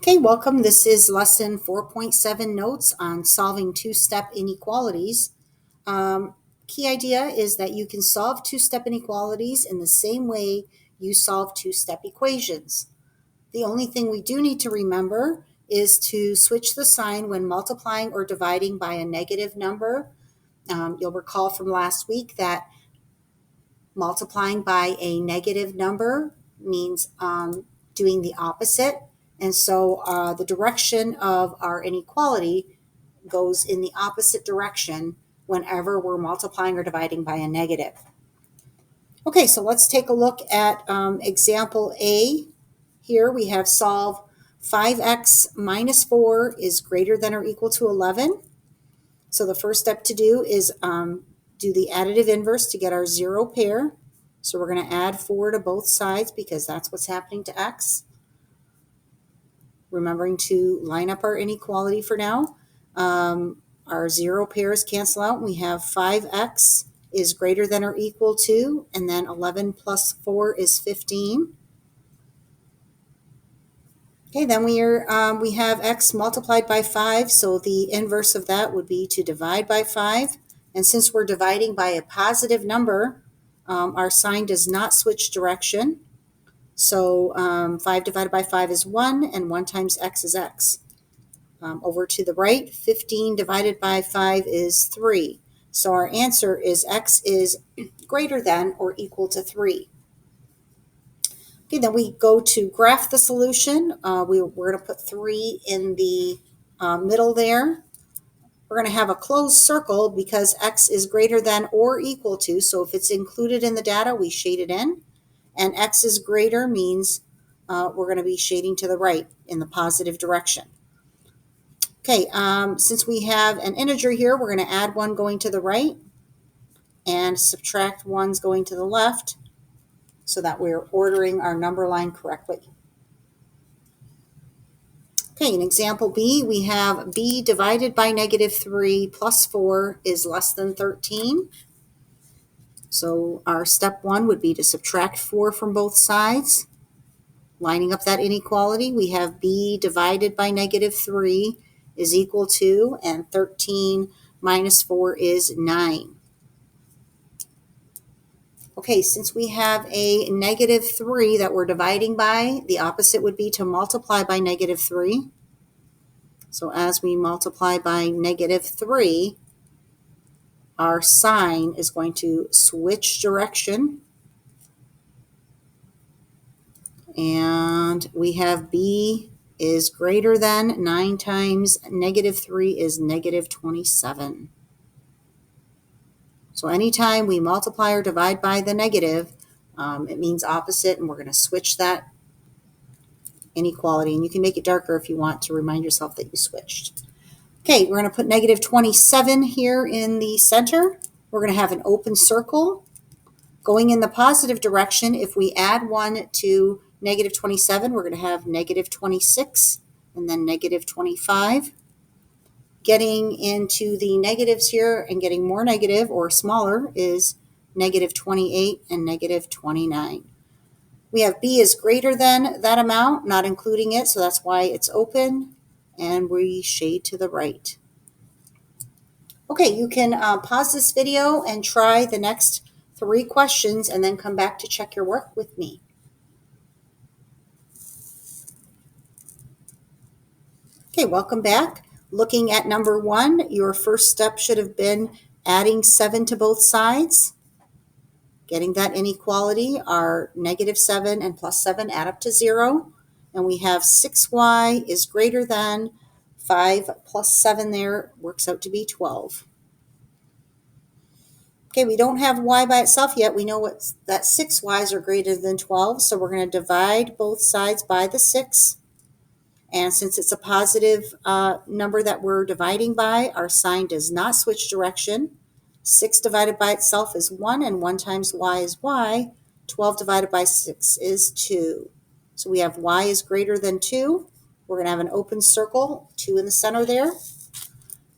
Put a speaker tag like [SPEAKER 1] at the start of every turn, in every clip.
[SPEAKER 1] Okay, welcome. This is lesson 4.7 notes on solving two-step inequalities. Key idea is that you can solve two-step inequalities in the same way you solve two-step equations. The only thing we do need to remember is to switch the sign when multiplying or dividing by a negative number. You'll recall from last week that multiplying by a negative number means doing the opposite. And so the direction of our inequality goes in the opposite direction whenever we're multiplying or dividing by a negative. Okay, so let's take a look at example A. Here we have solve 5x minus 4 is greater than or equal to 11. So the first step to do is do the additive inverse to get our zero pair. So we're going to add 4 to both sides because that's what's happening to x. Remembering to line up our inequality for now. Our zero pairs cancel out. We have 5x is greater than or equal to, and then 11 plus 4 is 15. Okay, then we have x multiplied by 5, so the inverse of that would be to divide by 5. And since we're dividing by a positive number, our sign does not switch direction. So 5 divided by 5 is 1, and 1 times x is x. Over to the right, 15 divided by 5 is 3. So our answer is x is greater than or equal to 3. Okay, then we go to graph the solution. We're going to put 3 in the middle there. We're going to have a closed circle because x is greater than or equal to. So if it's included in the data, we shade it in. And x is greater means we're going to be shading to the right in the positive direction. Okay, since we have an integer here, we're going to add 1 going to the right and subtract 1's going to the left so that we're ordering our number line correctly. Okay, in example B, we have b divided by negative 3 plus 4 is less than 13. So our step 1 would be to subtract 4 from both sides. Lining up that inequality, we have b divided by negative 3 is equal to, and 13 minus 4 is 9. Okay, since we have a negative 3 that we're dividing by, the opposite would be to multiply by negative 3. So as we multiply by negative 3, our sign is going to switch direction. And we have b is greater than 9 times negative 3 is negative 27. So anytime we multiply or divide by the negative, it means opposite, and we're going to switch that inequality. And you can make it darker if you want to remind yourself that you switched. Okay, we're going to put negative 27 here in the center. We're going to have an open circle. Going in the positive direction, if we add 1 to negative 27, we're going to have negative 26 and then negative 25. Getting into the negatives here and getting more negative or smaller is negative 28 and negative 29. We have b is greater than that amount, not including it, so that's why it's open, and we shade to the right. Okay, you can pause this video and try the next 3 questions and then come back to check your work with me. Okay, welcome back. Looking at number 1, your first step should have been adding 7 to both sides. Getting that inequality, our negative 7 and plus 7 add up to 0. And we have 6y is greater than 5 plus 7 there works out to be 12. Okay, we don't have y by itself yet. We know that 6y's are greater than 12, so we're going to divide both sides by the 6. And since it's a positive number that we're dividing by, our sign does not switch direction. 6 divided by itself is 1, and 1 times y is y. 12 divided by 6 is 2. So we have y is greater than 2. We're going to have an open circle, 2 in the center there.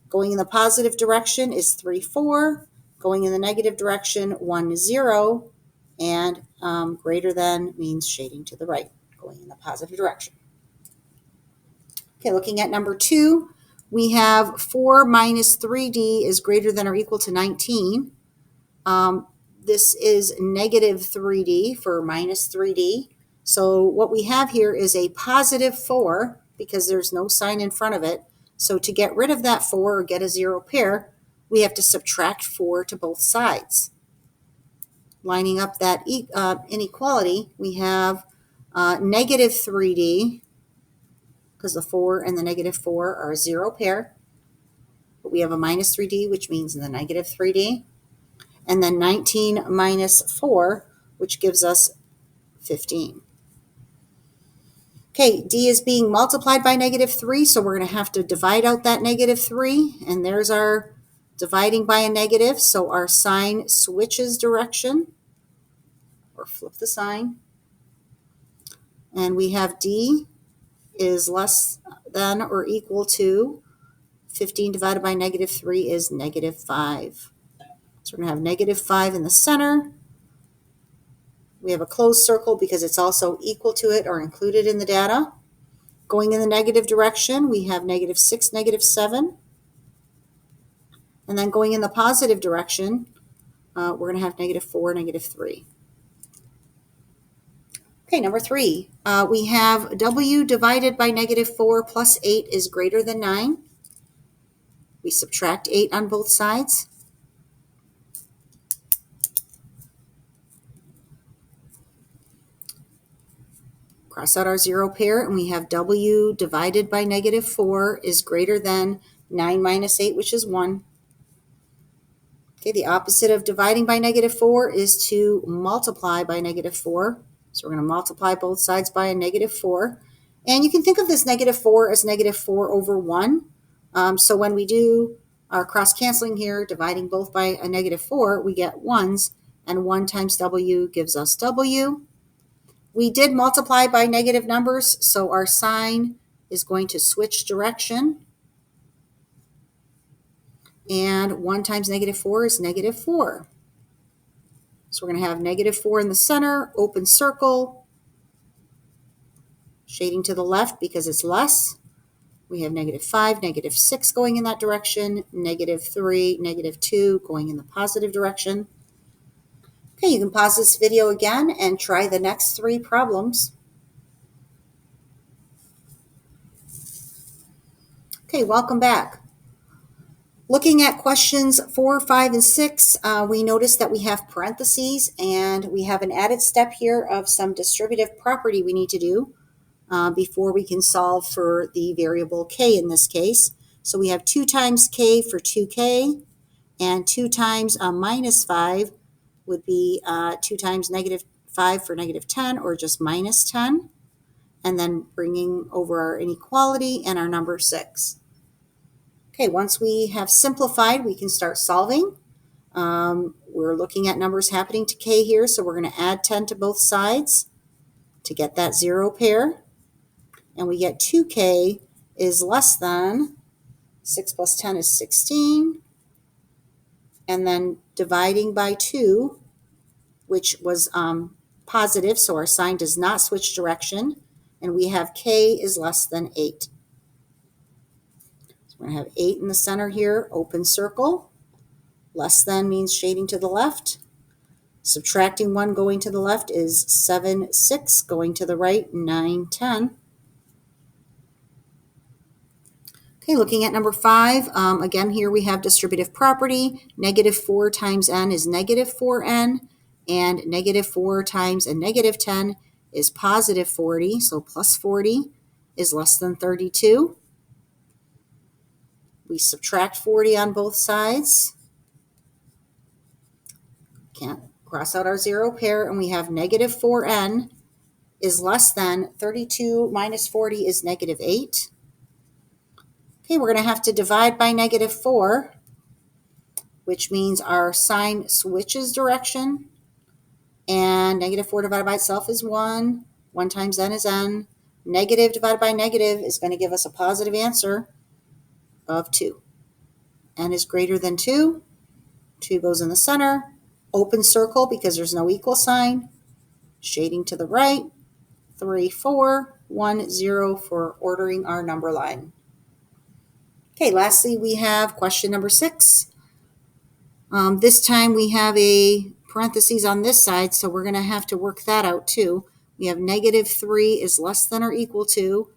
[SPEAKER 1] Going in the positive direction is 3, 4. Going in the negative direction, 1, 0. And greater than means shading to the right, going in the positive direction. Okay, looking at number 2, we have 4 minus 3d is greater than or equal to 19. This is negative 3d for minus 3d. So what we have here is a positive 4 because there's no sign in front of it. So to get rid of that 4 or get a zero pair, we have to subtract 4 to both sides. Lining up that inequality, we have negative 3d, because the 4 and the negative 4 are a zero pair. But we have a minus 3d, which means the negative 3d. And then 19 minus 4, which gives us 15. Okay, d is being multiplied by negative 3, so we're going to have to divide out that negative 3. And there's our dividing by a negative, so our sign switches direction, or flip the sign. And we have d is less than or equal to 15 divided by negative 3 is negative 5. So we're going to have negative 5 in the center. We have a closed circle because it's also equal to it or included in the data. Going in the negative direction, we have negative 6, negative 7. And then going in the positive direction, we're going to have negative 4, negative 3. Okay, number 3, we have w divided by negative 4 plus 8 is greater than 9. We subtract 8 on both sides. Cross out our zero pair, and we have w divided by negative 4 is greater than 9 minus 8, which is 1. Okay, the opposite of dividing by negative 4 is to multiply by negative 4. So we're going to multiply both sides by a negative 4. And you can think of this negative 4 as negative 4 over 1. So when we do our cross-canceling here, dividing both by a negative 4, we get 1s, and 1 times w gives us w. We did multiply by negative numbers, so our sign is going to switch direction. And 1 times negative 4 is negative 4. So we're going to have negative 4 in the center, open circle, shading to the left because it's less. We have negative 5, negative 6 going in that direction, negative 3, negative 2 going in the positive direction. Okay, you can pause this video again and try the next 3 problems. Okay, welcome back. Looking at questions 4, 5, and 6, we notice that we have parentheses, and we have an added step here of some distributive property we need to do before we can solve for the variable k in this case. So we have 2 times k for 2k, and 2 times minus 5 would be 2 times negative 5 for negative 10, or just minus 10, and then bringing over our inequality and our number 6. Okay, once we have simplified, we can start solving. We're looking at numbers happening to k here, so we're going to add 10 to both sides to get that zero pair. And we get 2k is less than 6 plus 10 is 16. And then dividing by 2, which was positive, so our sign does not switch direction. And we have k is less than 8. We're going to have 8 in the center here, open circle. Less than means shading to the left. Subtracting 1 going to the left is 7, 6. Going to the right, 9, 10. Okay, looking at number 5. Again, here we have distributive property. Negative 4 times n is negative 4n. And negative 4 times a negative 10 is positive 40. So plus 40 is less than 32. We subtract 40 on both sides. Can't cross out our zero pair, and we have negative 4n is less than 32 minus 40 is negative 8. Okay, we're going to have to divide by negative 4, which means our sign switches direction. And negative 4 divided by itself is 1. 1 times n is n. Negative divided by negative is going to give us a positive answer of 2. N is greater than 2. 2 goes in the center. Open circle because there's no equal sign. Shading to the right. 3, 4, 1, 0 for ordering our number line. Okay, lastly, we have question number 6. This time we have a parentheses on this side, so we're going to have to work that out too. We have negative 3 is less than or equal to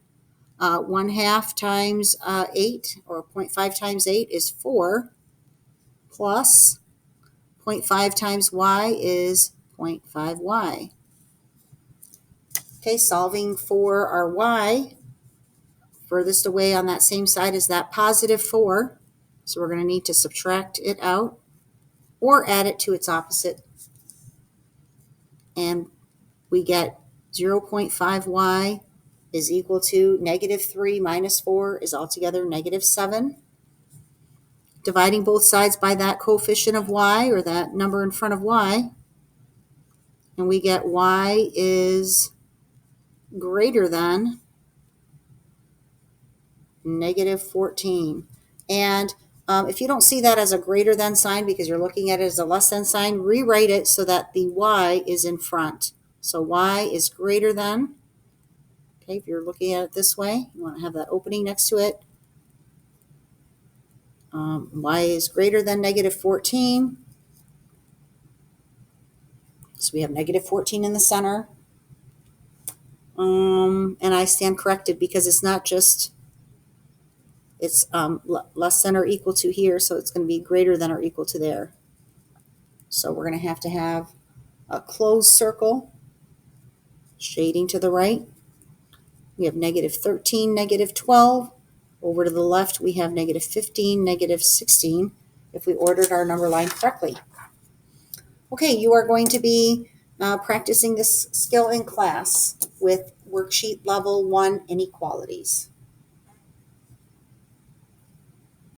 [SPEAKER 1] 1/2 times 8, or 0.5 times 8 is 4, plus 0.5 times y is 0.5y. Okay, solving for our y, furthest away on that same side is that positive 4, so we're going to need to subtract it out or add it to its opposite. And we get 0.5y is equal to negative 3 minus 4 is altogether negative 7. Dividing both sides by that coefficient of y, or that number in front of y, and we get y is greater than negative 14. And if you don't see that as a greater than sign because you're looking at it as a less than sign, rewrite it so that the y is in front. So y is greater than, okay, if you're looking at it this way, you want to have that opening next to it. Y is greater than negative 14. So we have negative 14 in the center. And I stand corrected because it's not just, it's less than or equal to here, so it's going to be greater than or equal to there. So we're going to have a closed circle, shading to the right. We have negative 13, negative 12. Over to the left, we have negative 15, negative 16, if we ordered our number line correctly. Okay, you are going to be practicing this skill in class with worksheet level 1 inequalities.